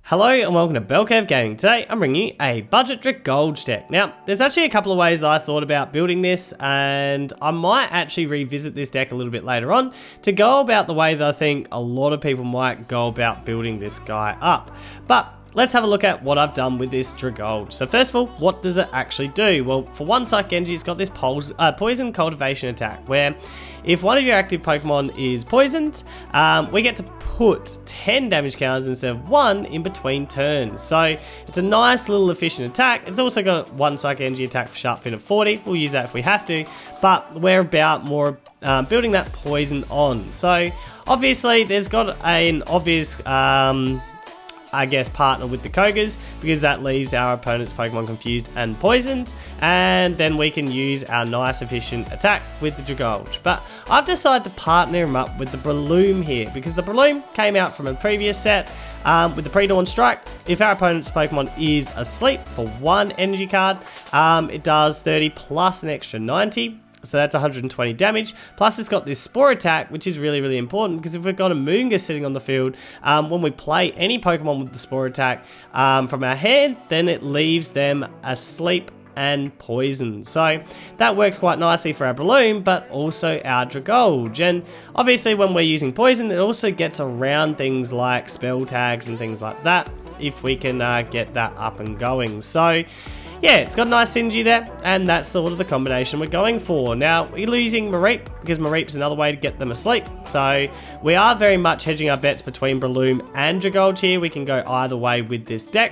Hello and welcome to Bellcurve Gaming. Today I'm bringing you a budget Dragalge deck. Now, there's actually a couple of ways that I thought about building this, and I might actually revisit this deck a little bit later on to go about the way that I think a lot of people might go about building this guy up. But let's have a look at what I've done with this Dragalge. So first of all, what does it actually do? Well, for one Psych Energy, it's got this poison cultivation attack, where if one of your active Pokemon is poisoned, we get to put 10 damage counters instead of 1 in between turns. So it's a nice little efficient attack. It's also got one Psych Energy attack for Sharp Fin at 40. We'll use that if we have to, but we're about more building that poison on. So obviously there's got an obvious I guess partner with the Kogas, because that leaves our opponent's Pokemon confused and poisoned, and then we can use our nice efficient attack with the Dragalge. But I've decided to partner him up with the Breloom here, because the Breloom came out from a previous set with the Pre-Dawn Strike. If our opponent's Pokemon is asleep for one energy card, it does 30 plus an extra 90. So that's 120 damage, plus it's got this Spore attack, which is really, really important, because if we've got a Moonga sitting on the field, when we play any Pokemon with the Spore attack from our hand, then it leaves them asleep and poisoned. So that works quite nicely for our Breloom, but also our Dragalge. And obviously when we're using poison, it also gets around things like spell tags and things like that, if we can get that up and going. So yeah, it's got a nice synergy there, and that's sort of the combination we're going for. Now, we're losing Mareep, because Mareep's another way to get them asleep. So we are very much hedging our bets between Breloom and Dragalge here. We can go either way with this deck.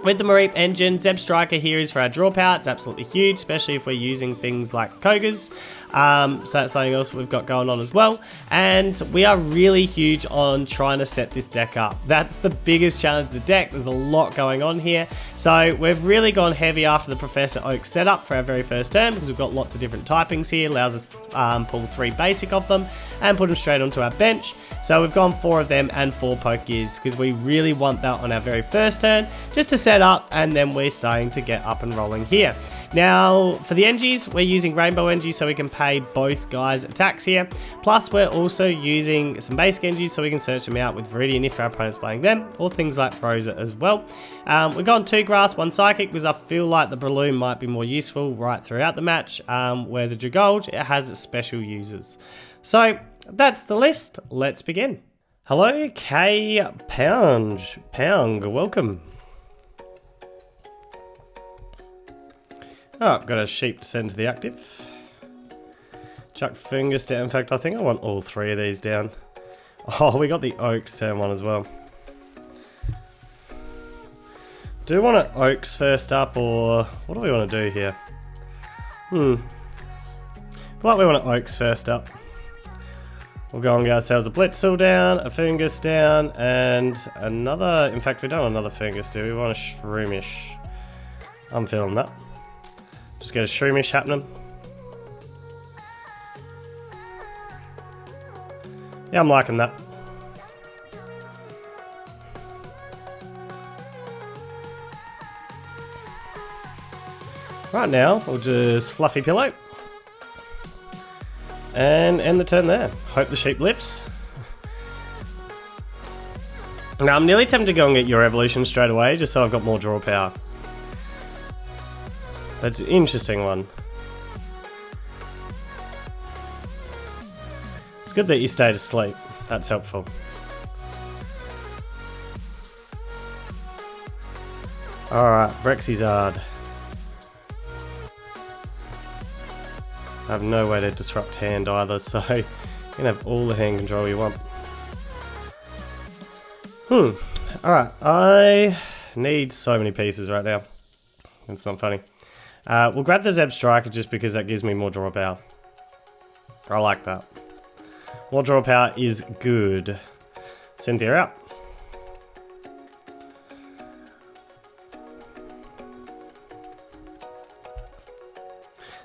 With the Mareep engine, Zeb Striker here is for our draw power. It's absolutely huge, especially if we're using things like Kogas. So that's something else we've got going on as well. And we are really huge on trying to set this deck up. That's the biggest challenge of the deck. There's a lot going on here. So we've really gone heavy after the Professor Oak setup for our very first turn, because we've got lots of different typings here. Allows us to pull 3 basic of them and put them straight onto our bench. So we've gone 4 of them and 4 Poke Gears, because we really want that on our very first turn, just to set up, and then we're starting to get up and rolling here. Now, for the Engies, we're using Rainbow Engie so we can pay both guys attacks here. Plus, we're also using some basic Engies so we can search them out with Viridian if our opponent's playing them, or things like Rosa as well. We've gone 2 Grass, 1 Psychic, because I feel like the Breloom might be more useful right throughout the match, where the Dragalge, it has its special users. So that's the list. Let's begin. Hello, K Pound, welcome. Oh, got a sheep to send to the active. Chuck Fungus down. In fact, I think I want all 3 of these down. Oh, we got the Oaks turn 1 as well. Do we want it Oaks first up, or what do we want to do here? I feel like we want it Oaks first up. We'll go and get ourselves a Blitzel down, a Fungus down, and another... In fact, we don't want another Fungus, do we? We want a Shroomish. I'm feeling that. Just get a Shroomish happening. Yeah, I'm liking that. Right now, we'll just Fluffy Pillow. And end the turn there. Hope the sheep lifts. Now, I'm nearly tempted to go and get your evolution straight away, just so I've got more draw power. That's an interesting one. It's good that you stayed asleep. That's helpful. Alright, Braixizard. I have no way to disrupt hand either, so you can have all the hand control you want. Alright, I need so many pieces right now. It's not funny. We'll grab the Zeb Striker just because that gives me more draw power. I like that. More draw power is good. Cynthia out.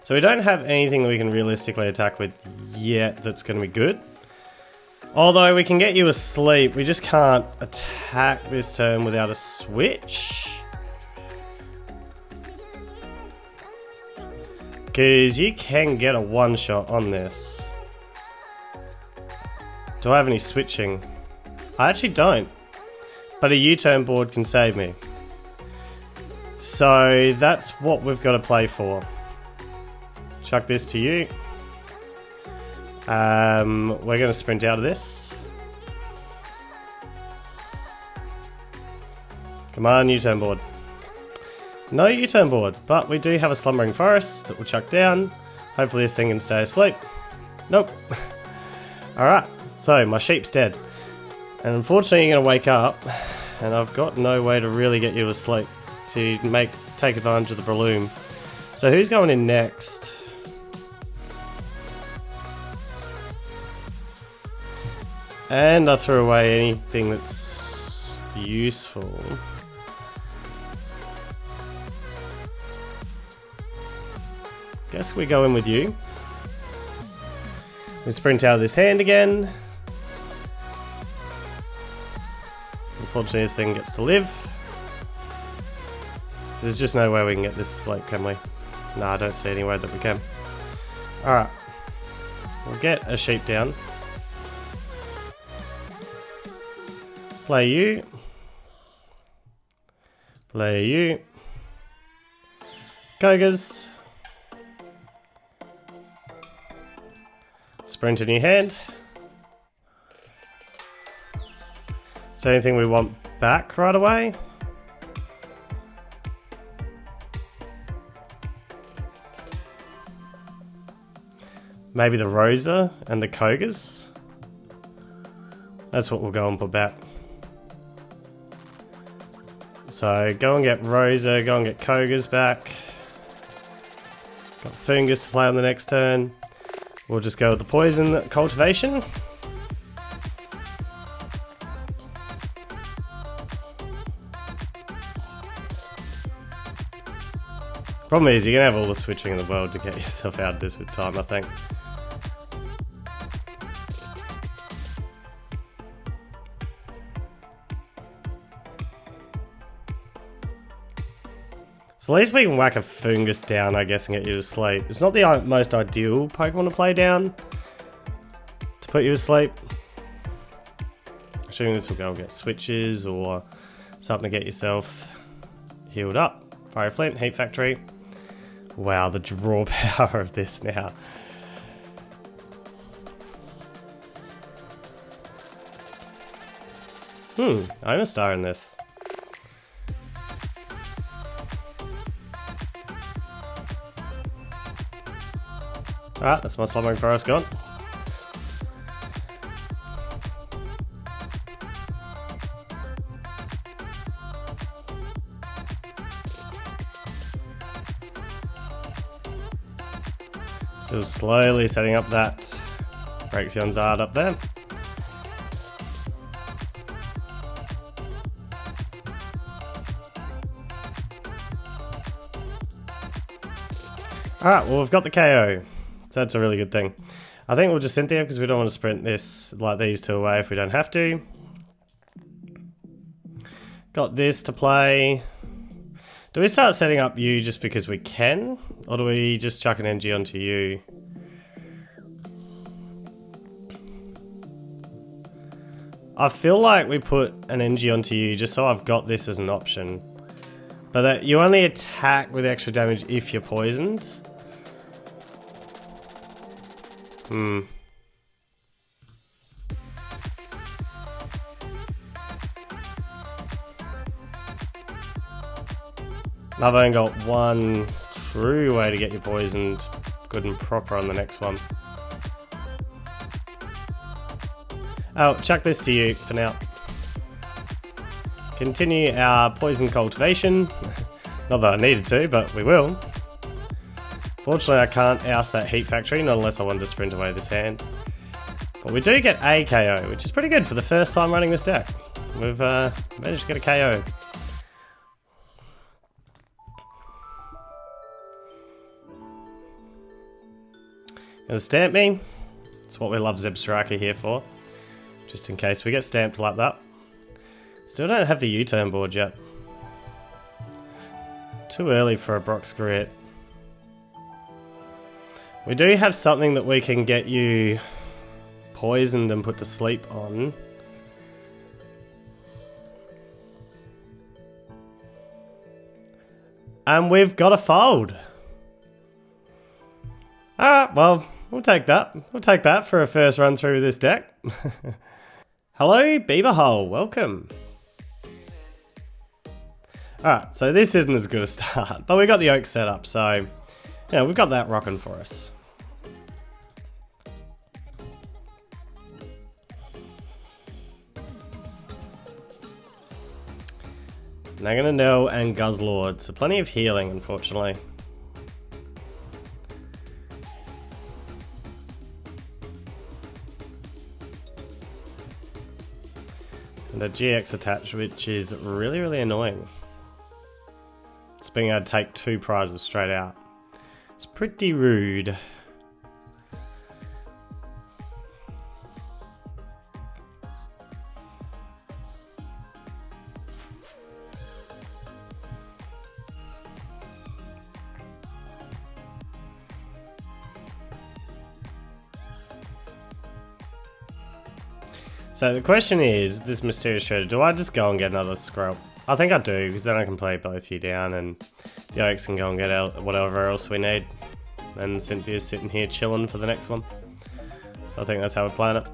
So we don't have anything that we can realistically attack with yet that's going to be good. Although we can get you asleep, we just can't attack this turn without a switch. Because you can get a one-shot on this. Do I have any switching? I actually don't. but a U-turn board can save me. So that's what we've got to play for. Chuck this to you. We're going to sprint out of this. Come on, U-turn board. No U-turn board, but we do have a slumbering forest that we'll chuck down. Hopefully this thing can stay asleep. Nope. Alright, so my sheep's dead. And unfortunately you're going to wake up, and I've got no way to really get you to sleep to take advantage of the Breloom. So who's going in next? And I threw away anything that's useful. Guess we go in with you. We sprint out of this hand again. Unfortunately this thing gets to live. There's just no way we can get this asleep, can we? No, I don't see any way that we can. Alright. We'll get a sheep down. Play you. Play you. Kogas. Sprint in your hand. Is there anything we want back right away? Maybe the Rosa and the Kogas? That's what we'll go and put back. So go and get Rosa, go and get Kogas back. Got Fungus to play on the next turn. We'll just go with the poison cultivation. Problem is, you're going to have all the switching in the world to get yourself out of this with time, I think. So at least we can whack a Fungus down, I guess, and get you to sleep. It's not the most ideal Pokemon to play down to put you to sleep. Assuming this will go and get switches or something to get yourself healed up. Fire Flint, Heat Factory. Wow, the draw power of this now. I'm a star in this. Alright, that's my slumbering forest gone. Still slowly setting up that Braixizard up there. Alright, well we've got the KO. So that's a really good thing. I think we'll just Cynthia because we don't want to sprint this like these two away if we don't have to. Got this to play. Do we start setting up you just because we can? Or do we just chuck an NG onto you? I feel like we put an NG onto you just so I've got this as an option. But that you only attack with extra damage if you're poisoned. I've only got one true way to get you poisoned good and proper on the next one. Oh, chuck this to you for now. Continue our poison cultivation. Not that I needed to, but we will. Fortunately, I can't oust that Heat Factory, not unless I wanted to sprint away this hand. But we do get a KO, which is pretty good for the first time running this deck. We've managed to get a KO. Gonna stamp me. That's what we love Zebstrika here for. Just in case we get stamped like that. Still don't have the U-turn board yet. Too early for a Brock's Grit. We do have something that we can get you poisoned and put to sleep on. And we've got a fold. Alright, well, we'll take that. We'll take that for a first run through this deck. Hello, Beaverhole, welcome. Alright, so this isn't as good a start, but we got the oak set up, so yeah, we've got that rocking for us. Nagalord and Guzzlord, so plenty of healing, unfortunately. And a GX attached, which is really, really annoying. Just being able to take 2 prizes straight out. It's pretty rude. So the question is, this mysterious treasure, do I just go and get another scrub? I think I do, because then I can play both you down and the Oaks can go and get out whatever else we need. And Cynthia's sitting here chilling for the next one. So I think that's how we plan it.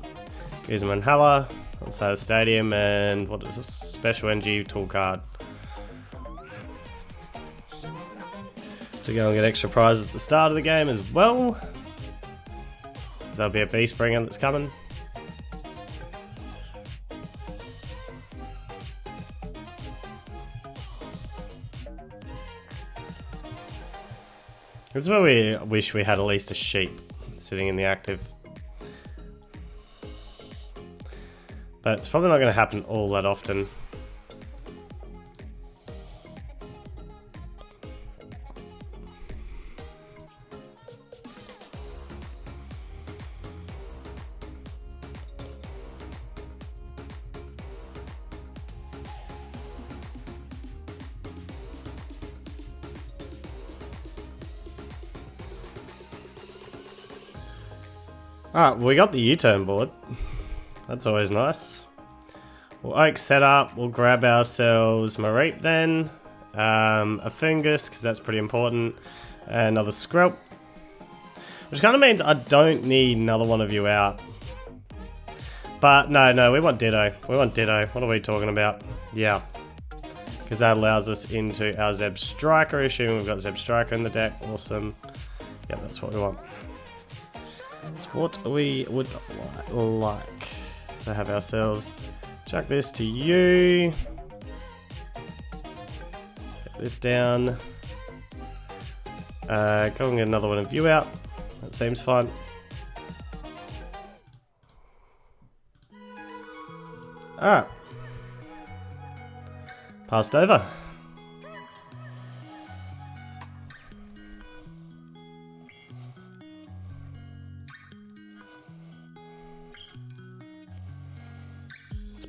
Use my Inhaler, outside the stadium, and what is this? Special NG tool card. To go and get extra prizes at the start of the game as well. Because there'll be a Beast Bringer that's coming. This is where we wish we had at least a sheep sitting in the active. But it's probably not going to happen all that often. Alright, well, we got the U-turn board. That's always nice. We'll oak set up, we'll grab ourselves Mareep then. A Fungus, because that's pretty important. Another Skrelp. Which kind of means I don't need another one of you out. But no, we want Ditto. We want Ditto. What are we talking about? Yeah. Because that allows us into our Zeb Striker, assuming we've got Zeb Striker in the deck. Awesome. Yep, that's what we want. It's what we would like to have ourselves. Chuck this to you. Get this down. Go and get another one of you out. That seems fine. Alright. Passed over.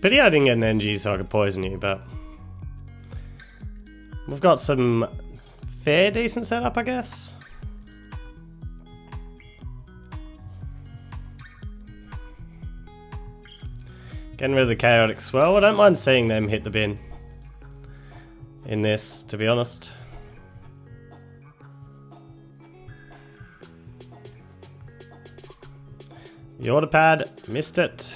Pity I didn't get an NG so I could poison you, but we've got some fair decent setup, I guess. Getting rid of the Chaotic Swell. I don't mind seeing them hit the bin in this, to be honest. The Autopad, missed it.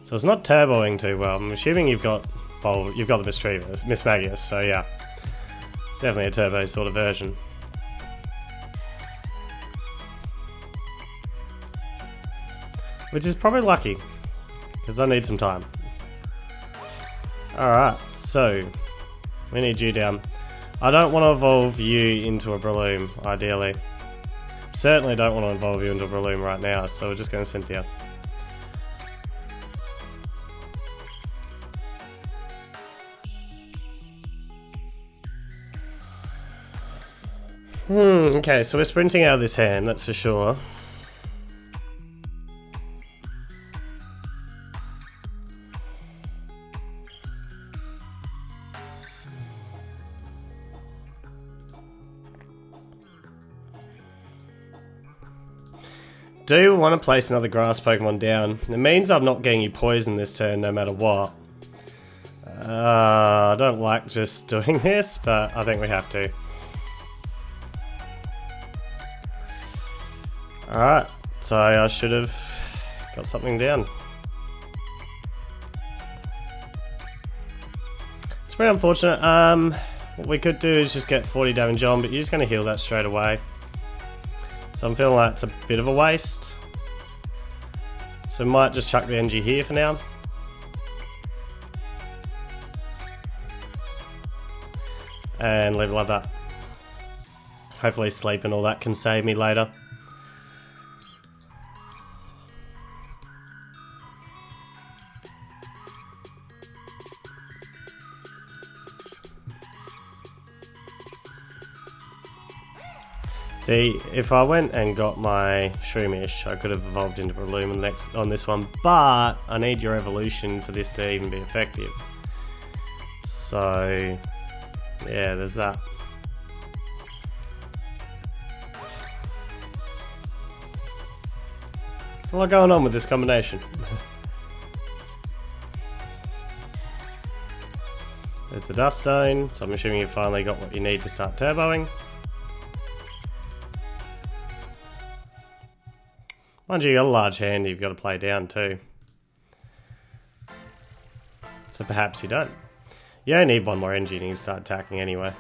So it's not turboing too well. I'm assuming you've got the Mismagius, so yeah. It's definitely a turbo sort of version. Which is probably lucky, because I need some time. Alright, so we need you down. I don't want to evolve you into a Breloom, ideally. Certainly don't want to evolve you into a Breloom right now, so we're just going to Cynthia. Okay, so we're sprinting out of this hand, that's for sure. Do want to place another grass Pokemon down. It means I'm not getting you poisoned this turn no matter what. I don't like just doing this, but I think we have to. Alright, so I should have got something down. It's pretty unfortunate. What we could do is just get 40 damage on, but you're just going to heal that straight away. So I'm feeling like it's a bit of a waste. So we might just chuck the NG here for now. And leave it like that. Hopefully sleep and all that can save me later. See, if I went and got my Shroomish, I could have evolved into Breloom next on this one, but I need your evolution for this to even be effective. So, yeah, there's that. There's a lot going on with this combination. There's the Dust Stone, so I'm assuming you've finally got what you need to start turboing. Mind you, you got a large hand you've got to play down too. So perhaps you don't. You only need one more engine and you start attacking anyway.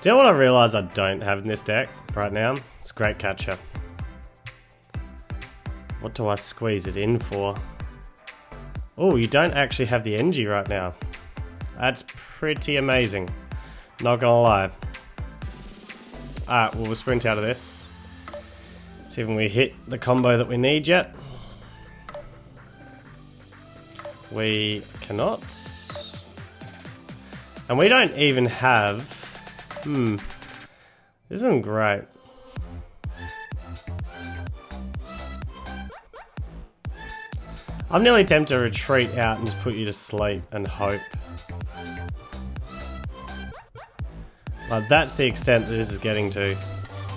Do you know what I realise I don't have in this deck right now? It's Great Catcher. What do I squeeze it in for? Oh, you don't actually have the NG right now. That's pretty amazing. Not gonna lie. Alright, well, we'll sprint out of this. See if we hit the combo that we need yet. We cannot. And we don't even have... This isn't great. I'm nearly tempted to retreat out and just put you to sleep and hope. Like, that's the extent that this is getting to.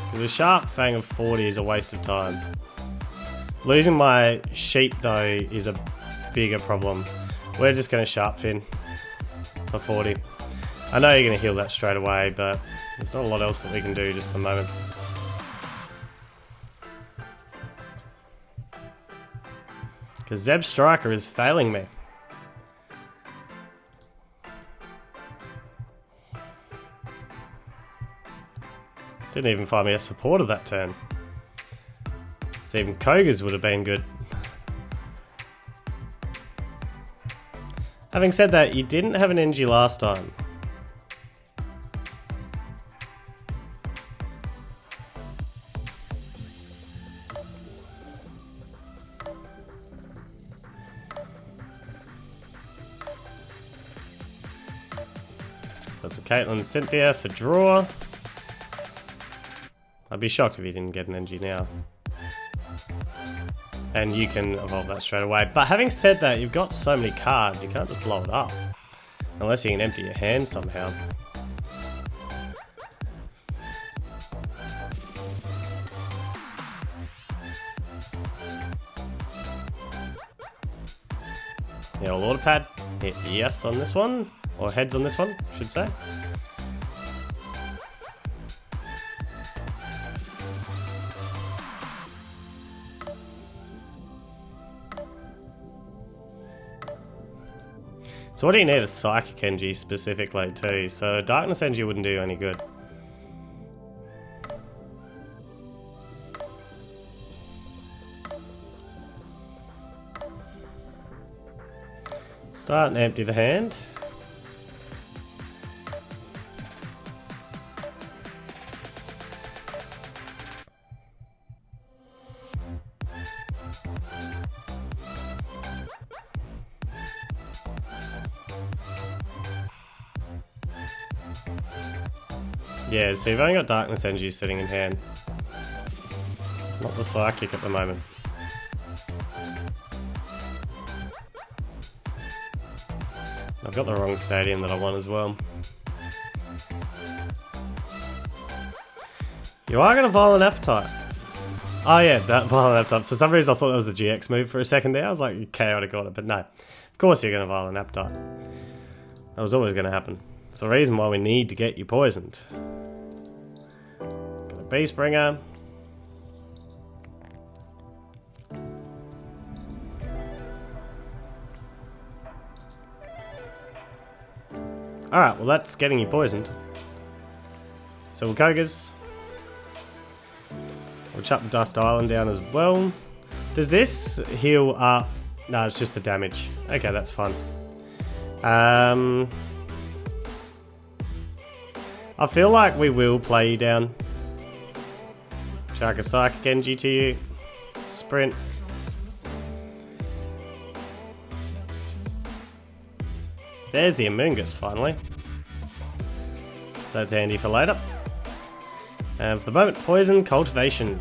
Because a Sharp Fang of 40 is a waste of time. Losing my sheep though is a bigger problem. We're just going to Sharp Fin for 40. I know you're going to heal that straight away, but there's not a lot else that we can do just at the moment. Because Zeb Striker is failing me. Didn't even find me a supporter that turn. So even Koga's would have been good. Having said that, you didn't have an NG last time. So it's a Caitlyn Cynthia for draw. I'd be shocked if you didn't get an NG now. And you can evolve that straight away. But having said that, you've got so many cards, you can't just blow it up. Unless you can empty your hand somehow. Yeah, well, auto pad, hit yes on this one. Or heads on this one, I should say. So what do you need? A Psychic NG specifically too, so Darkness NG wouldn't do any good. Start and empty the hand. Yeah, so you've only got Darkness Energy sitting in hand. Not the Psychic at the moment. I've got the wrong stadium that I want as well. You are going to Violent Appetite. Oh yeah, that Violent Appetite. For some reason I thought that was the GX move for a second there. I was like, Chaotic Order, but no. Of course you're going to Violent Appetite. That was always going to happen. It's the reason why we need to get you poisoned. Got a Beast Bringer. Alright, well that's getting you poisoned. So we'll Kogas. We'll chuck the Dust Island down as well. Does this heal up? No, it's just the damage. Okay, that's fine. I feel like we will play you down. Chuck a Psychic Genji to you. Sprint. There's the Amoonguss finally. So that's handy for later. And for the moment, Poison, Cultivation.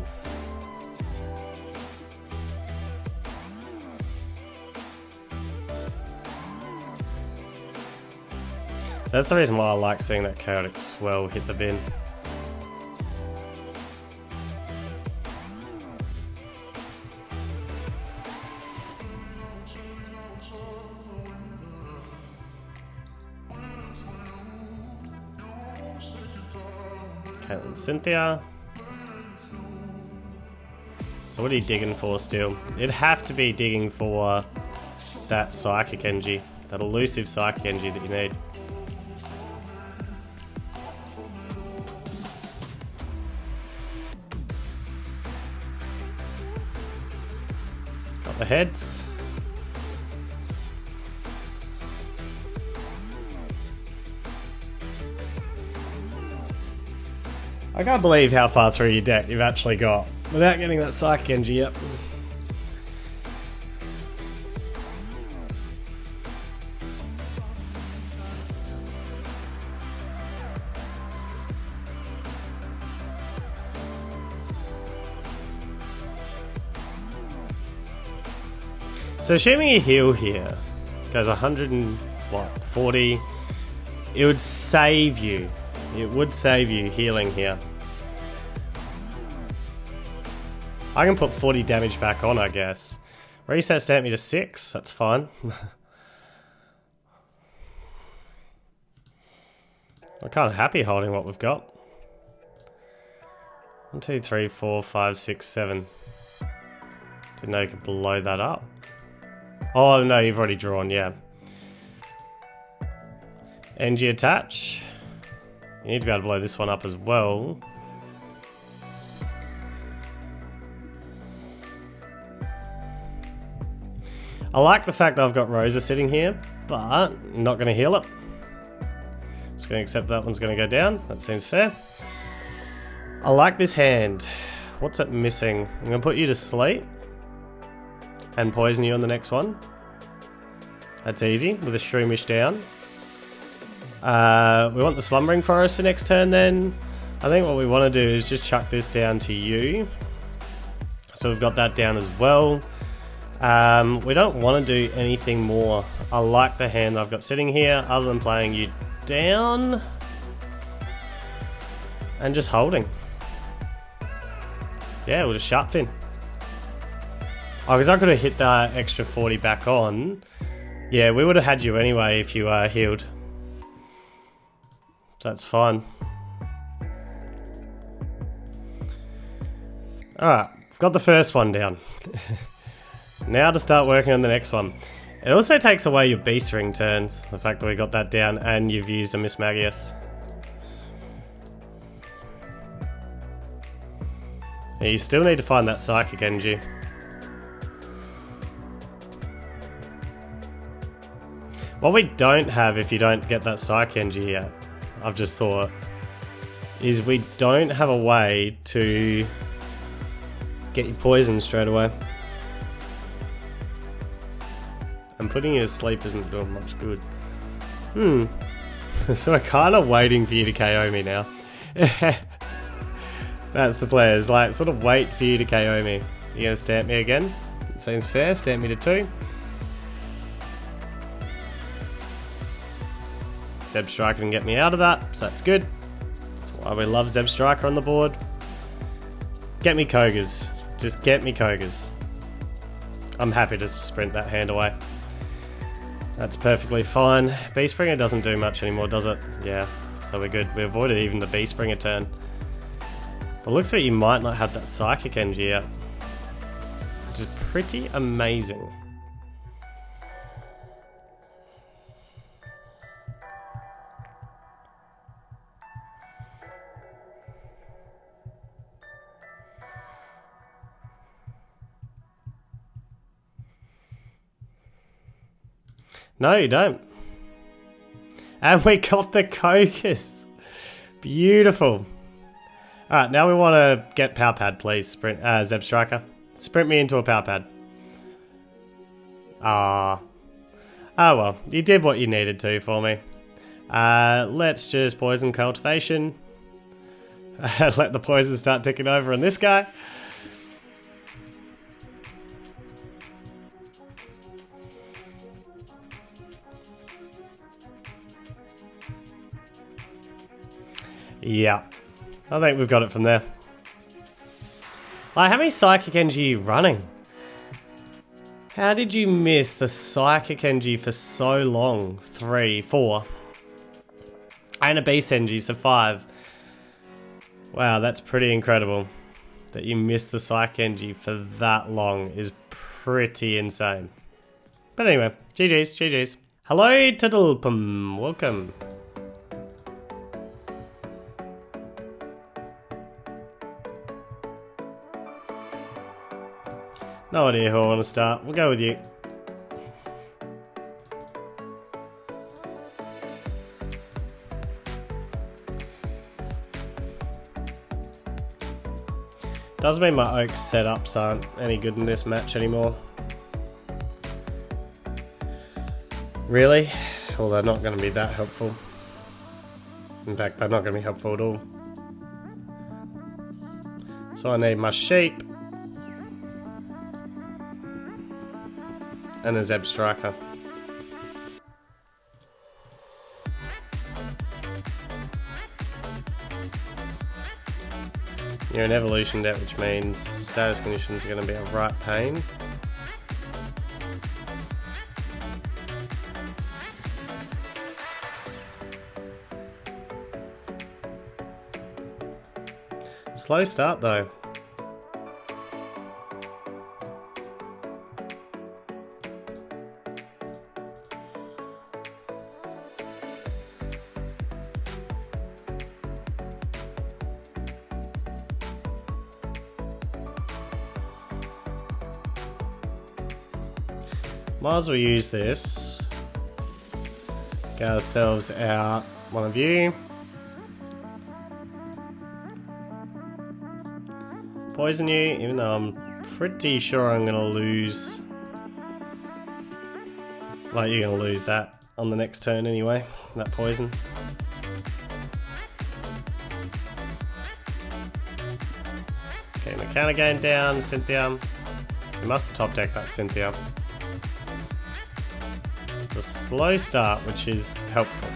So that's the reason why I like seeing that Chaotic Swell hit the bin. Caitlin Cynthia. So what are you digging for still? It'd have to be digging for that Psychic Energy, that elusive Psychic Energy that you need. Got the heads. I can't believe how far through your deck you've actually got without getting that Psychic Energy yet. So assuming you heal here, goes 140, it would save you. It would save you healing here. I can put 40 damage back on, I guess. Reset stamp me to 6, that's fine. I'm kind of happy holding what we've got. 1, 2, 3, 4, 5, 6, 7. Didn't know you could blow that up. Oh no, you've already drawn, yeah. Energy attach. You need to be able to blow this one up as well. I like the fact that I've got Rosa sitting here, but I'm not going to heal it. Just going to accept that one's going to go down. That seems fair. I like this hand. What's it missing? I'm going to put you to sleep and poison you on the next one. That's easy with a Shroomish down. We want the Slumbering Forest for next turn then. I think what we want to do is just chuck this down to you. So we've got that down as well. We don't want to do anything more. I like the hand I've got sitting here other than playing you down and just holding. Yeah, with a Sharp Fin. Oh, because I could have hit that extra 40 back on. Yeah, we would have had you anyway if you healed. So that's fine. Alright, I've got the first one down. Now to start working on the next one. It also takes away your Beast Ring turns, the fact that we got that down and you've used a Miss Magius. And you still need to find that Psychic Energy. What we don't have if you don't get that Psychic Energy yet, I've just thought, is we don't have a way to get you poisoned straight away. And putting you to sleep isn't doing much good. So we're kind of waiting for you to KO me now. That's the players, like, sort of wait for you to KO me. You gonna stamp me again? Seems fair, stamp me to 2. Zeb Striker can get me out of that, so that's good. That's why we love Zeb Striker on the board. Get me Kogas. Just get me Kogas. I'm happy to sprint that hand away. That's perfectly fine. Bee Springer doesn't do much anymore, does it? Yeah, so we're good. We avoided even the Bee Springer turn. But looks like you might not have that Psychic Energy yet, which is pretty amazing. No, you don't. And we got the Kogas. Beautiful. Alright, now we want to get Power Pad, please. Sprint, Zeb Striker. Sprint me into a Power Pad. Ah. Oh well, you did what you needed to for me. Let's just Poison Cultivation. Let the poison start ticking over on this guy. Yeah, I think we've got it from there. Like, how many Psychic Energy are you running? How did you miss the Psychic Energy for so long? 3, 4. And a Beast Energy, so 5. Wow, that's pretty incredible. That you missed the Psychic Energy for that long is pretty insane. But anyway, GG's, GG's. Hello, Tiddlepum, welcome. No idea who I want to start. We'll go with you. Doesn't mean my Oak setups aren't any good in this match anymore. Really? Well, they're not going to be that helpful. In fact, they're not going to be helpful at all. So I need my sheep. And a Zeb Striker. You're an evolution deck, which means status conditions are going to be a right pain. Slow start though. Might as well use this. Get ourselves out one of you. Poison you, even though I'm pretty sure I'm gonna lose. Like, you're gonna lose that on the next turn anyway, that poison. Okay, my counter game down, Cynthia. We must have top decked that Cynthia. A slow start, which is helpful.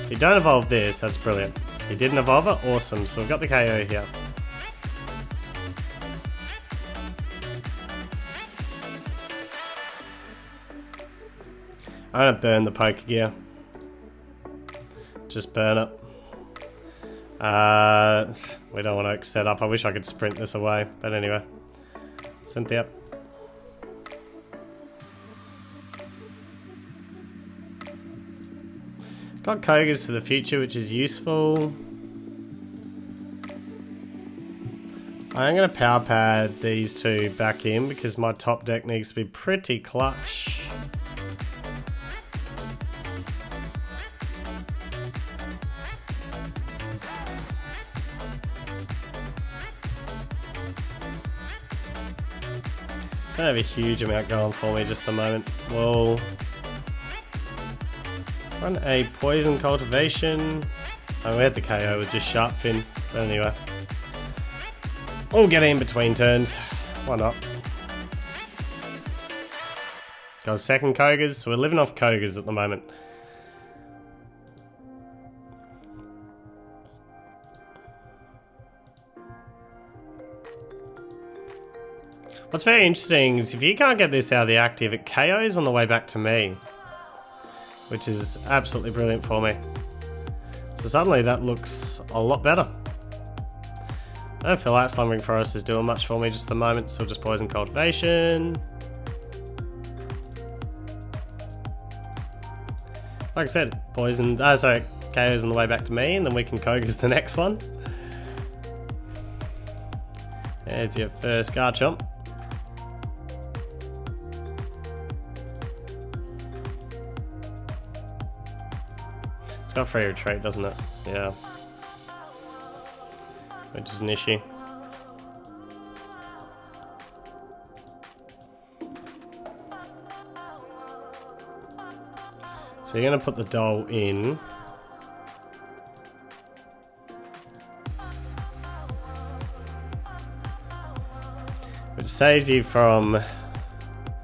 If you don't evolve this, that's brilliant. If you didn't evolve it, awesome. So we've got the KO here. I'm gonna burn the poker gear. Just burn it. We don't want to set up. I wish I could sprint this away, but anyway. Cynthia. Got Kogas for the future, which is useful. I'm going to power pad these two back in because my top deck needs to be pretty clutch. Don't have a huge amount going for me just at the moment. We'll run a Poison Cultivation. Oh, we had the KO with just Sharp Fin, but anyway. We'll get in between turns. Why not? Got a second Kogas, so we're living off Kogas at the moment. What's very interesting is if you can't get this out of the active, it KOs on the way back to me, which is absolutely brilliant for me. So suddenly that looks a lot better. I don't feel like Slumbering Forest is doing much for me just at the moment, so just Poison Cultivation. Like I said, Poison, sorry, KO's on the way back to me, and then we can Koga's the next one. There's your first Garchomp. It's got free retreat, doesn't it? Yeah. Which is an issue. So you're going to put the doll in. Which saves you from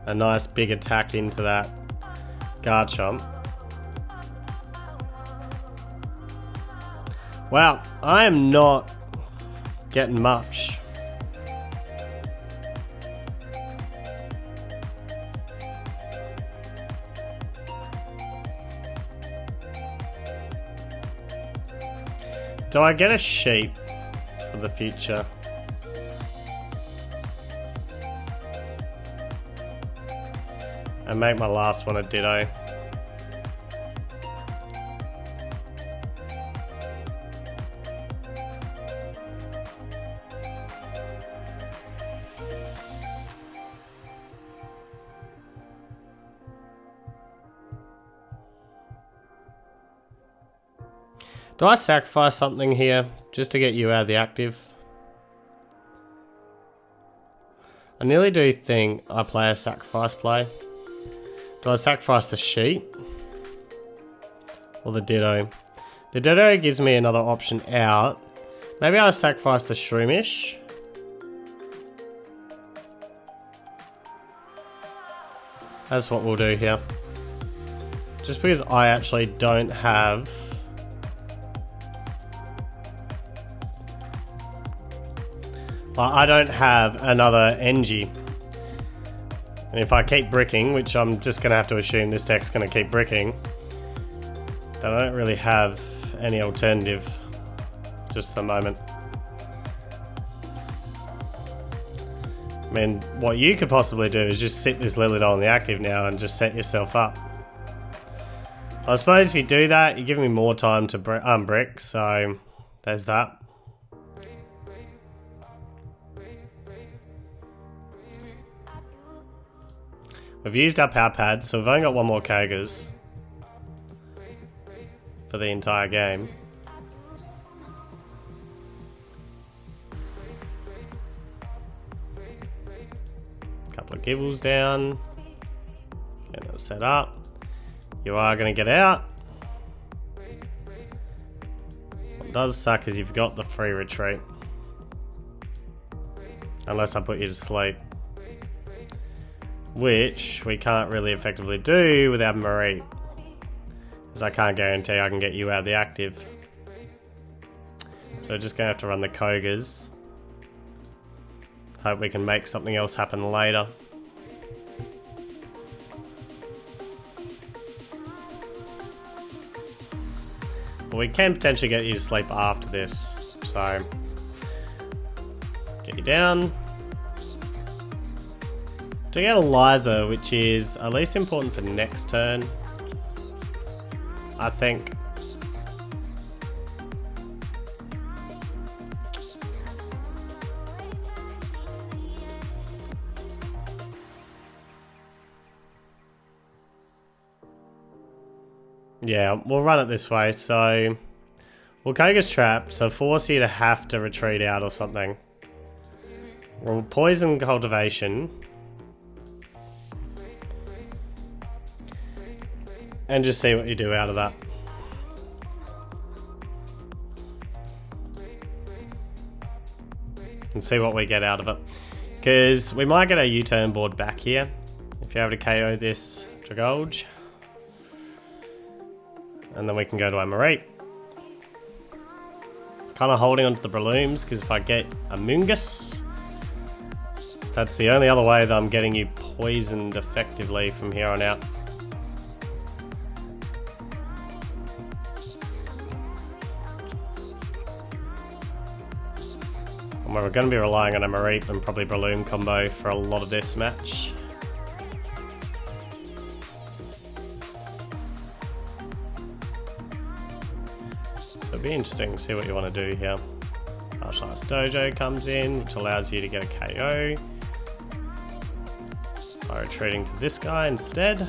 a nice big attack into that Garchomp. Wow, I am not getting much. Do I get a sheep for the future? And make my last one a Ditto. Do I sacrifice something here just to get you out of the active? I nearly do think I play a sacrifice play. Do I sacrifice the sheep? Or the Ditto? The Ditto gives me another option out. Maybe I'll sacrifice the Shroomish. That's what we'll do here. Just because I actually don't have... Well, I don't have another Engie. And if I keep bricking, which I'm just going to have to assume this deck's going to keep bricking, then I don't really have any alternative just at the moment. I mean, what you could possibly do is just sit this Lilydol in the active now and just set yourself up. I suppose if you do that, you're giving me more time to brick, so there's that. We've used up our pads, so we've only got one more Kogas for the entire game. Couple of Gibbles down. Get that set up. You are going to get out. What does suck is you've got the free retreat. Unless I put you to sleep. Which we can't really effectively do without Marie. Because I can't guarantee I can get you out of the active. So we're just going to have to run the Kogas. Hope we can make something else happen later. But we can potentially get you to sleep after this. So, get you down. To get a Liza, which is at least important for next turn, I think. Yeah, we'll run it this way. So, we'll Koga's Trap, so force you to have to retreat out or something. We'll Poison Cultivation. And just see what you do out of that. And see what we get out of it. Because we might get a U-turn board back here. If you're able to KO this Dragalge. And then we can go to Amaret. Kind of holding onto the Breloons, because if I get a Mungus, That's the only other way that I'm getting you poisoned effectively from here on out. And we're going to be relying on a Mareep and probably Breloom combo for a lot of this match. So it'll be interesting to see what you want to do here. Martial Dojo comes in, which allows you to get a KO by retreating to this guy instead.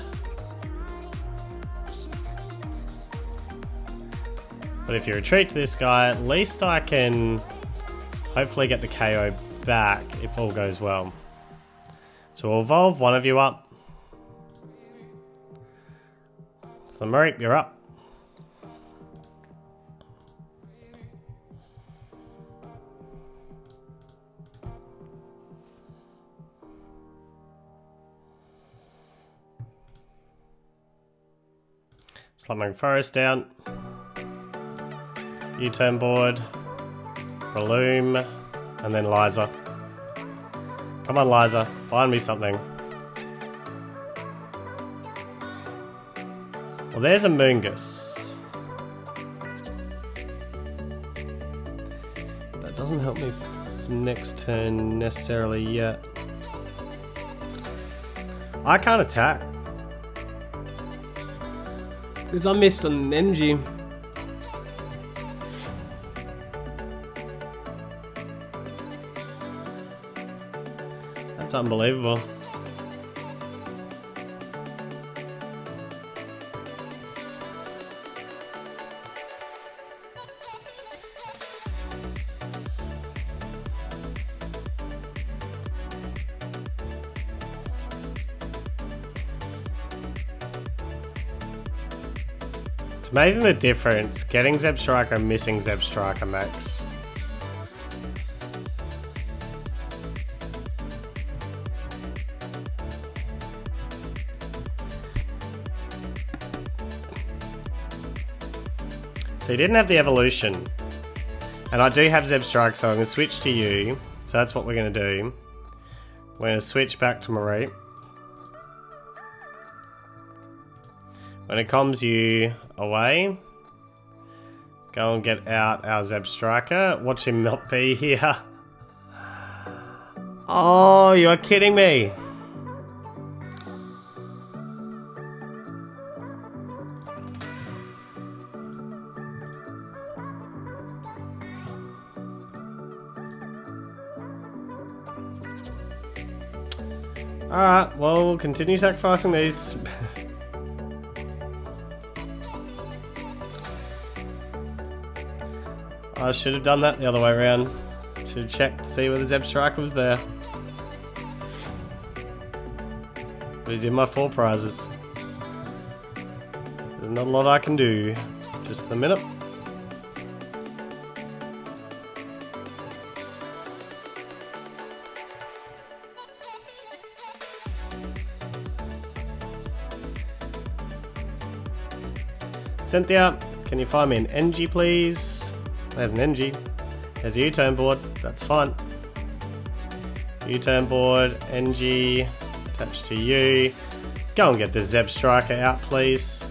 But if you retreat to this guy, at least I can hopefully get the KO back if all goes well. So we'll evolve one of you up. So Mareep, you're up. Slumbering Forest down. U-turn board. Breloom. And then Liza. Come on, Liza. Find me something. Well, there's a Moongus. That doesn't help me next turn necessarily yet. I can't attack. Because I missed on energy. That's unbelievable. It's amazing the difference getting Zebstrika and missing Zebstrika makes. So you didn't have the evolution. And I do have Zebstrika, so I'm going to switch to you. So that's what we're going to do. We're going to switch back to Mareep. When it comes you away, go and get out our Zebstrika. Watch him not be here. Oh, you are kidding me. Alright, well, we'll continue sacrificing these. I should have done that the other way around. Should have checked to see whether Zebstrika was there. But he's in my 4 prizes. There's not a lot I can do. Just a minute. Cynthia, can you find me an NG, please? There's an NG. There's a U-turn board. That's fine. U-turn board, NG, attached to you. Go and get the Zebstrika out, please.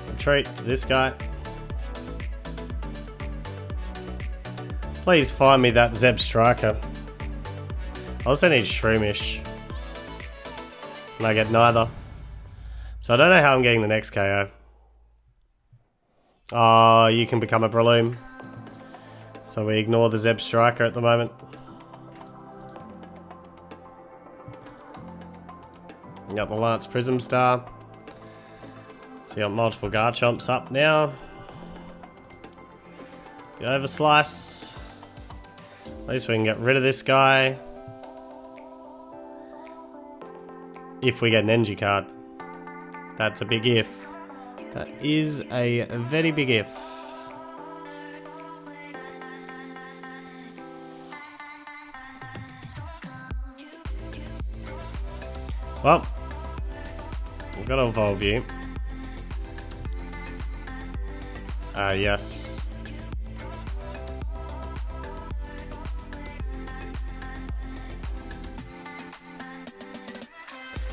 Retreat to this guy. Please find me that Zebstrika. I also need Shroomish. And I get neither. So I don't know how I'm getting the next KO. Oh, you can become a Breloom. So we ignore the Zebstrika at the moment. You got the Lance Prism Star. So you got multiple Garchomps up now. The Overslice. At least we can get rid of this guy. If we get an NG card. That's a big if. That is a very big if. Well, we've got to evolve you. Yes.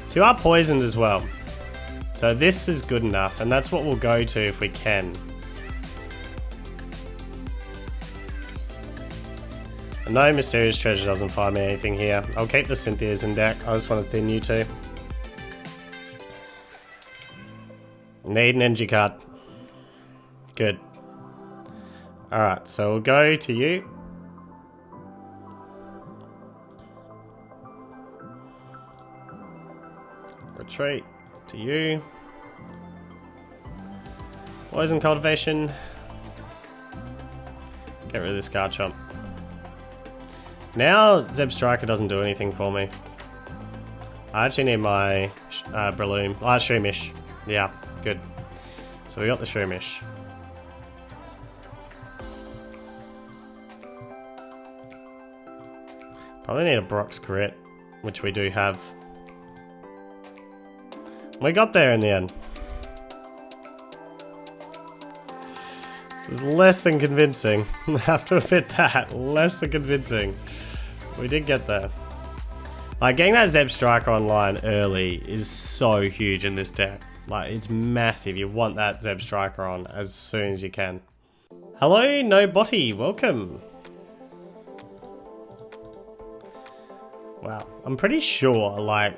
So you are poisoned as well. So this is good enough, and that's what we'll go to if we can. And no mysterious treasure doesn't find me anything here. I'll keep the Cynthias in deck. I just want to thin you two. Need an energy card. Good. Alright, so we'll go to you. Retreat to you. Poison Cultivation. Get rid of this Garchomp. Now Zeb Striker doesn't do anything for me. I actually need my Breloom. Shroomish. Yeah, good. So we got the Shroomish. Probably need a Brock's crit, which we do have. We got there in the end. This is less than convincing. I have to admit that. Less than convincing. We did get there. Like, getting that Zeb Striker online early is so huge in this deck. Like, it's massive. You want that Zeb Striker on as soon as you can. Hello, No Botty. Welcome. Wow. I'm pretty sure, like,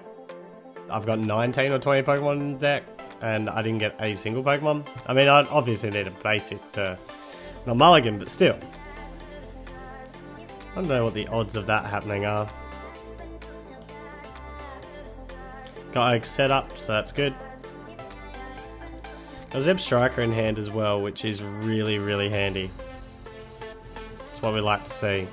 I've got 19 or 20 Pokemon in the deck, and I didn't get a single Pokemon. I mean, I obviously need a basic to not mulligan, but still. I don't know what the odds of that happening are. Got Oak set up, so that's good. Got Zeb Striker in hand as well, which is really, really handy. That's what we like to see.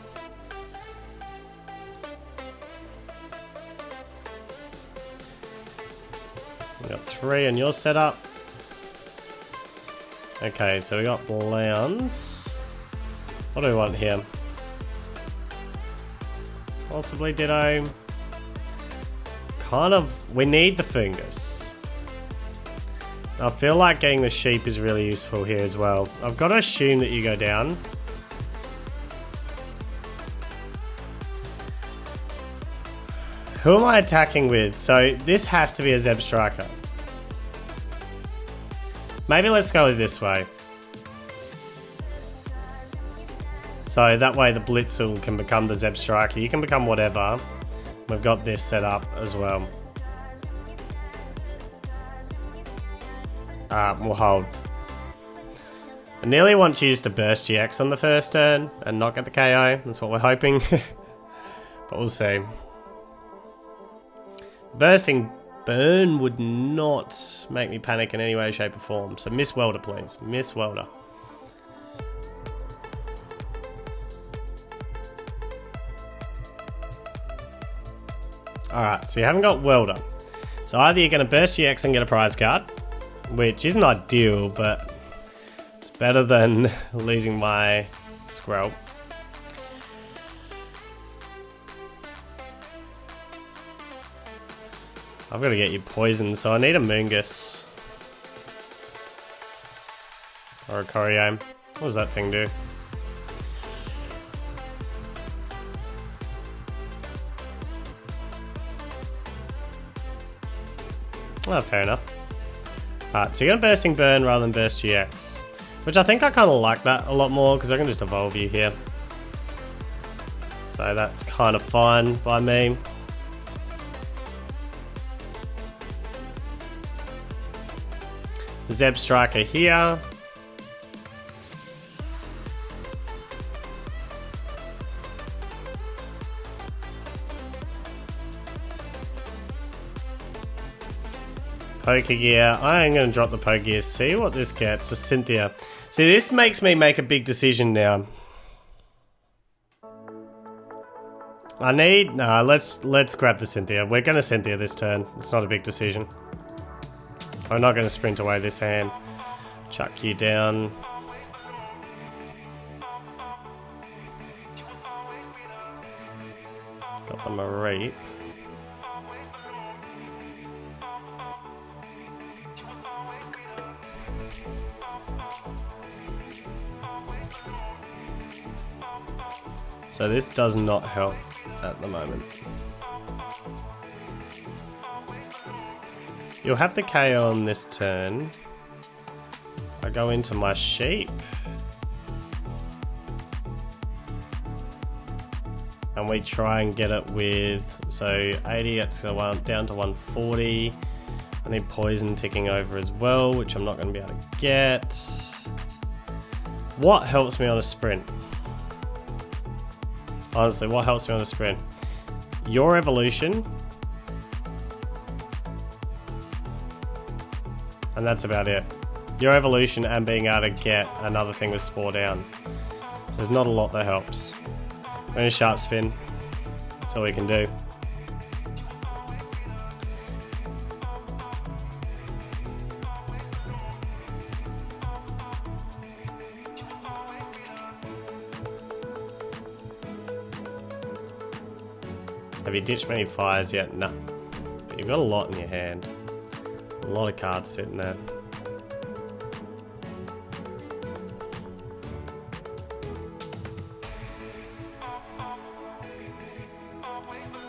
We got 3 on your setup. Okay, so we got Blounds. What do we want here? Possibly Ditto. Kind of, we need the Fungus. I feel like getting the Sheep is really useful here as well. I've got to assume that you go down. Who am I attacking with? So this has to be a Zeb Striker. Maybe let's go this way. So that way the Blitzel can become the Zeb Striker. You can become whatever. We've got this set up as well. We'll hold. I nearly want you to burst GX on the first turn and not get the KO. That's what we're hoping. But we'll see. Bursting Burn would not make me panic in any way, shape or form. So Miss Welder, please. Miss Welder. Alright, so you haven't got Welder. So either you're going to burst GX and get a prize card, which isn't ideal, but it's better than losing my Squirrel. I've got to get you poisoned, so I need a Moongus. Or a Coriame. What does that thing do? Oh, fair enough. Alright, so you're going to Bursting Burn rather than Burst GX. Which I think I kind of like that a lot more, because I can just evolve you here. So that's kind of fine by me. Zeb Striker here. Pokegear. I am going to drop the Pokegear. See what this gets. A Cynthia. See, this makes me make a big decision now. I need... Nah, let's grab the Cynthia. We're going to Cynthia this turn. It's not a big decision. I'm not going to sprint away this hand. Chuck you down. Got the Mareep. So this does not help at the moment. You'll have the KO on this turn. I go into my sheep. And we try and get it with, so 80, it's down to 140. I need poison ticking over as well, which I'm not going to be able to get. What helps me on a sprint? Honestly, what helps me on a sprint? Your evolution. And that's about it. Your evolution and being able to get another thing with Spore down. So there's not a lot that helps. I'm going to sharp spin. That's all we can do. Have you ditched many fires yet? No. But you've got a lot in your hand. A lot of cards sitting there.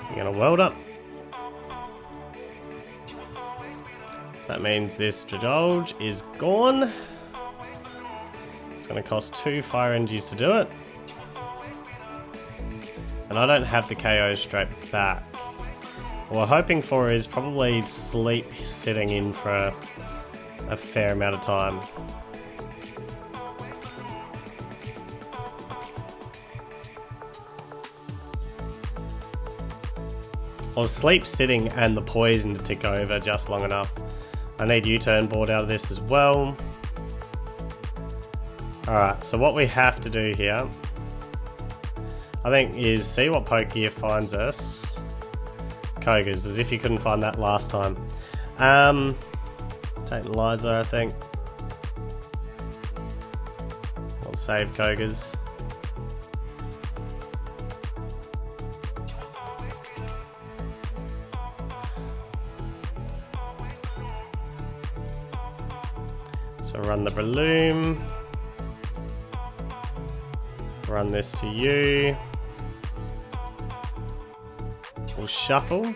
You're gonna weld up. So that means this Dragalge is gone. It's gonna cost 2 fire energies to do it. And I don't have the KO straight back. What we're hoping for is probably sleep sitting in for a fair amount of time. Or sleep sitting and the poison to tick over just long enough. I need U-turn board out of this as well. Alright, so what we have to do here, I think, is see what Pokegear finds us. Kogas, as if you couldn't find that last time. Take Liza, I think. I'll save Kogas. So run the Breloom. Run this to you. We'll shuffle.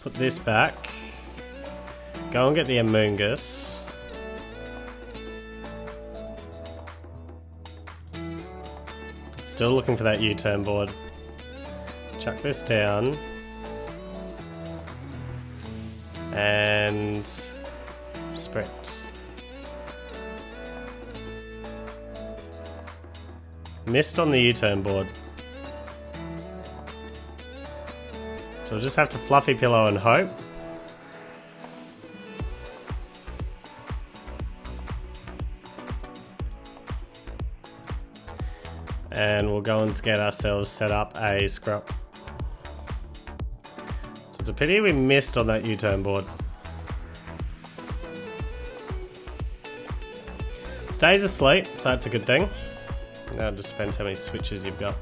Put this back. Go and get the Amoonguss. Still looking for that U-turn board. Chuck this down. And sprint. Missed on the U-turn board. So we'll just have to fluffy pillow and hope. And we'll go and get ourselves set up a scrub. So it's a pity we missed on that U-turn board. Stays asleep, so that's a good thing. Now it just depends how many switches you've got.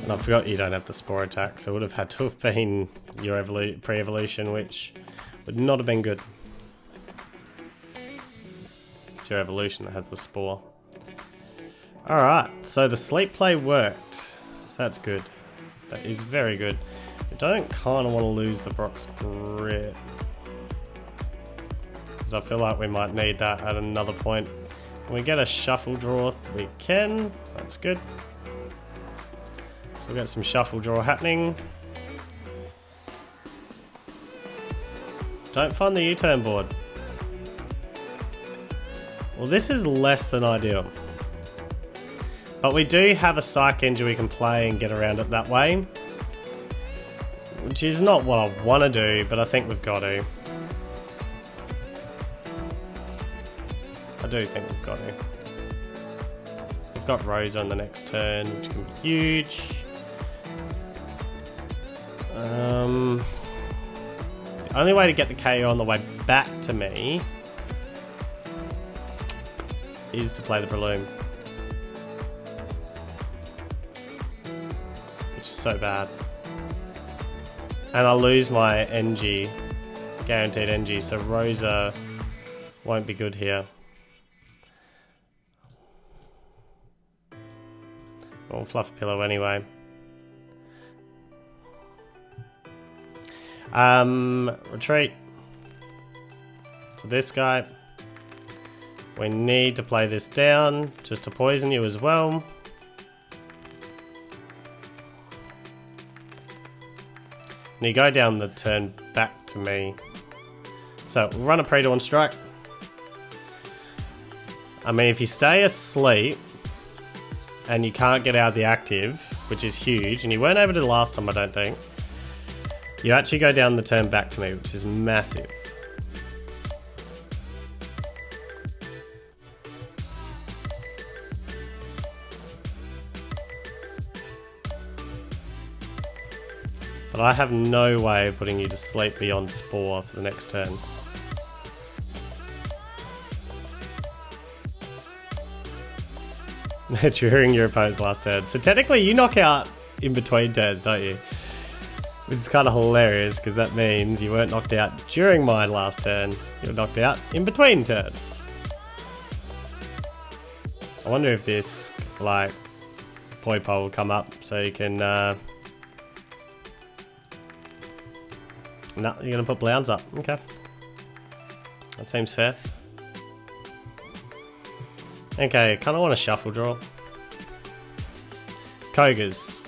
And I forgot you don't have the Spore attack, so it would have had to have been your pre-evolution, which would not have been good. It's your evolution that has the Spore. Alright, so the sleep play worked. So that's good. That is very good. I don't kind of want to lose the Brock's Grip, because I feel like we might need that at another point. Can we get a shuffle draw? We can. That's good. So we'll get some shuffle draw happening. Don't find the U-turn board. Well, this is less than ideal. But we do have a Psych Engine we can play and get around it that way. Which is not what I want to do, but I think we've got to. I do think we've got it. We've got Rose on the next turn, which can be huge. The only way to get the KO on the way back to me is to play the Breloom. Which is so bad. And I'll lose my NG, guaranteed NG, so Rosa won't be good here. We'll fluff a pillow anyway. Retreat to this guy. We need to play this down just to poison you as well. And you go down the turn back to me. So we'll run a pre-dawn strike. I mean, if you stay asleep and you can't get out of the active, which is huge, and you weren't able to last time, I don't think, you actually go down the turn back to me, which is massive. But I have no way of putting you to sleep beyond Spore for the next turn. During your opponent's last turn. So technically you knock out in between turns, don't you? Which is kind of hilarious because that means you weren't knocked out during my last turn. You were knocked out in between turns. I wonder if this, like, poi pole will come up so you can... No, you're going to put Blounds up. Okay. That seems fair. Okay, kind of want to shuffle draw. Kogas.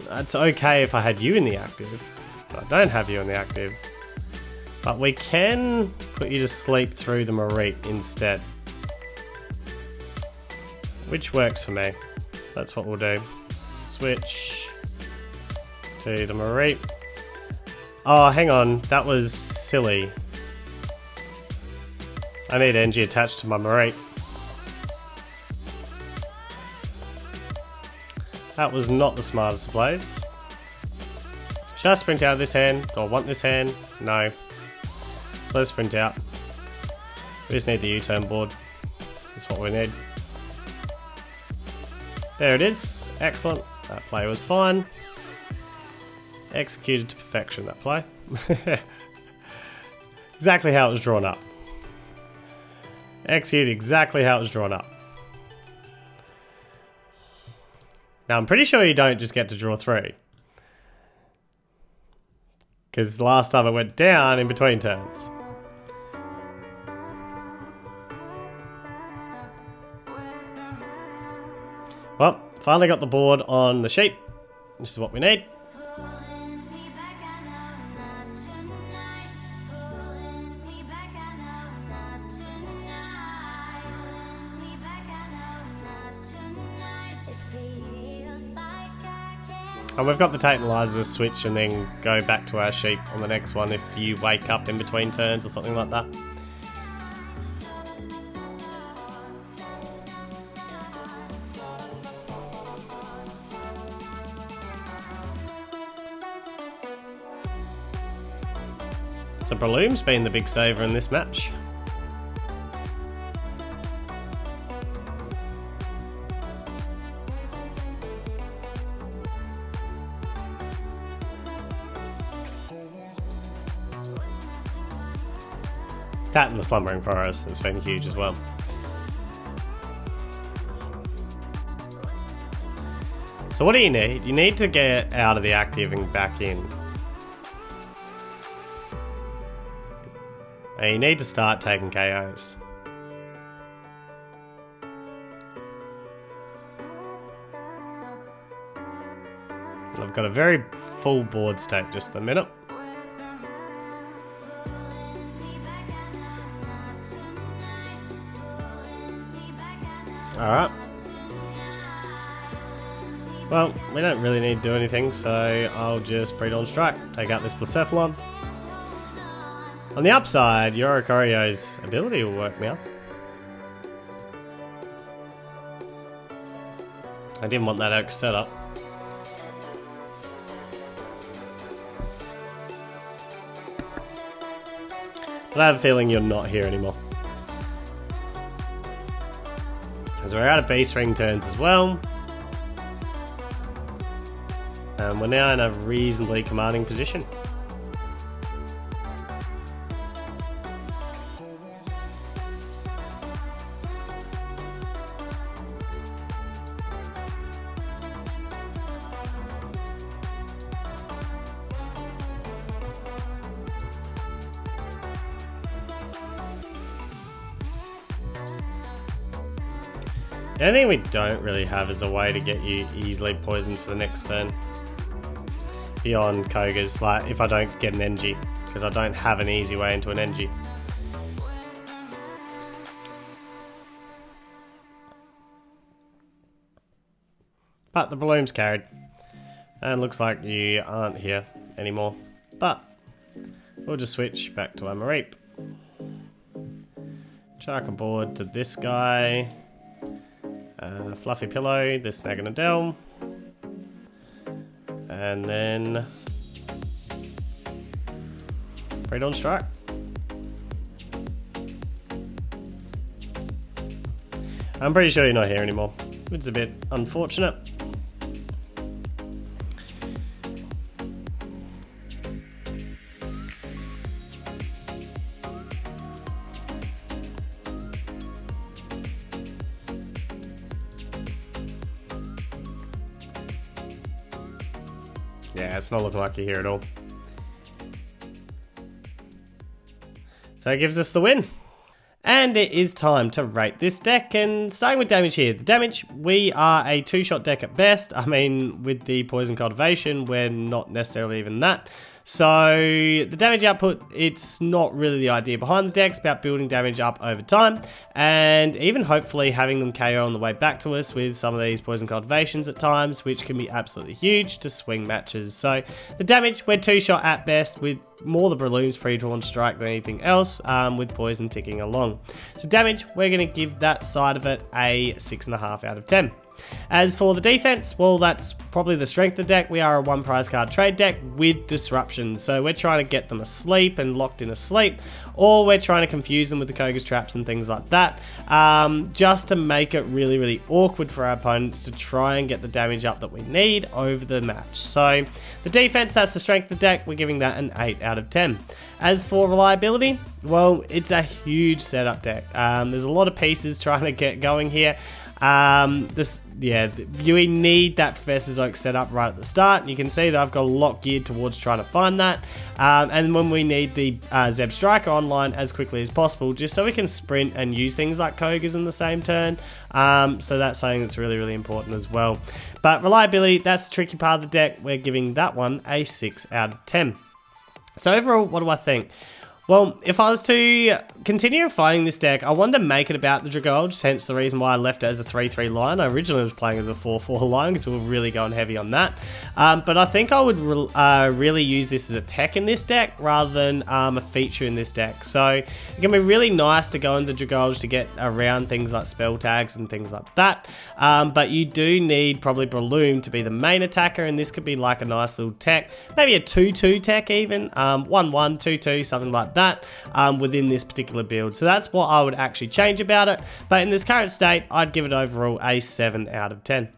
That's okay if I had you in the active. But I don't have you in the active. But we can put you to sleep through the Mareep instead. Which works for me. That's what we'll do. Switch to the Mareep. Oh, hang on. That was silly. I need NG attached to my Mareep. That was not the smartest of plays. Should I sprint out of this hand? Do I want this hand? No. So let's sprint out. We just need the U-turn board. That's what we need. There it is. Excellent. That play was fine. Executed to perfection, that play. Exactly how it was drawn up. Executed exactly how it was drawn up. Now, I'm pretty sure you don't just get to draw 3. Because last time it went down in between turns. Well, finally got the board on the sheep. This is what we need. And we've got the Tantalizer switch and then go back to our sheep on the next one if you wake up in between turns or something like that. So Breloom's been the big saver in this match. That and the Slumbering Forest has been huge as well. So what do you need? You need to get out of the active and back in. And you need to start taking KOs. I've got a very full board state just a minute. Alright. Well, we don't really need to do anything, so I'll just pre-dawn strike. Take out this Blacephalon. On the upside, Yorikorio's ability will work now. I didn't want that Oak setup. But I have a feeling you're not here anymore. As we're out of Beast Ring turns as well. And we're now in a reasonably commanding position. The only thing we don't really have is a way to get you easily poisoned for the next turn. Beyond Koga's, like if I don't get an NG, because I don't have an easy way into an NG. But the balloon's carried. And looks like you aren't here anymore. But we'll just switch back to Amareep. Chuck aboard to this guy. Fluffy Pillow, this Naganadel. And then Pre-Dawn Strike. I'm pretty sure you're not here anymore. It's a bit unfortunate. Yeah, it's not looking like you're here at all. So it gives us the win. And it is time to rate this deck, and starting with damage here. The damage, we are a 2-shot deck at best. I mean, with the Poison Cultivation, we're not necessarily even that. So the damage output, it's not really the idea behind the deck. It's about building damage up over time, and even hopefully having them KO on the way back to us with some of these Poison Cultivations at times, which can be absolutely huge to swing matches. So the damage, we're 2-shot at best with more the Breloom's Pre-Dawn Strike than anything else, with Poison ticking along. So damage, we're going to give that side of it a 6.5 out of 10. As for the defense, well, that's probably the strength of the deck. We are a 1 prize card trade deck with disruption. So we're trying to get them asleep and locked in asleep, or we're trying to confuse them with the Koga's traps and things like that, just to make it really, really awkward for our opponents to try and get the damage up that we need over the match. So the defense, that's the strength of the deck. We're giving that an 8 out of 10. As for reliability, well, it's a huge setup deck. There's a lot of pieces trying to get going here. You need that Professor's Oak setup right at the start. You can see that I've got a lot geared towards trying to find that. And when we need the Zeb Striker online as quickly as possible, just so we can sprint and use things like Koga's in the same turn. So that's something that's really, really important as well. But reliability, that's the tricky part of the deck. We're giving that one a 6 out of 10. So overall, what do I think? Well, if I was to continue fighting this deck, I wanted to make it about the Dragalge, hence the reason why I left it as a 3-3 line. I originally was playing as a 4-4 line because we were really going heavy on that. But I think I would really use this as a tech in this deck rather than a feature in this deck. So it can be really nice to go into Dragalge to get around things like spell tags and things like that. But you do need probably Breloom to be the main attacker, and this could be like a nice little tech, maybe a 2-2 tech even, 1-1, 2-2, something like that, within this particular build. So that's what I would actually change about it. But in this current state, I'd give it overall a 7 out of 10.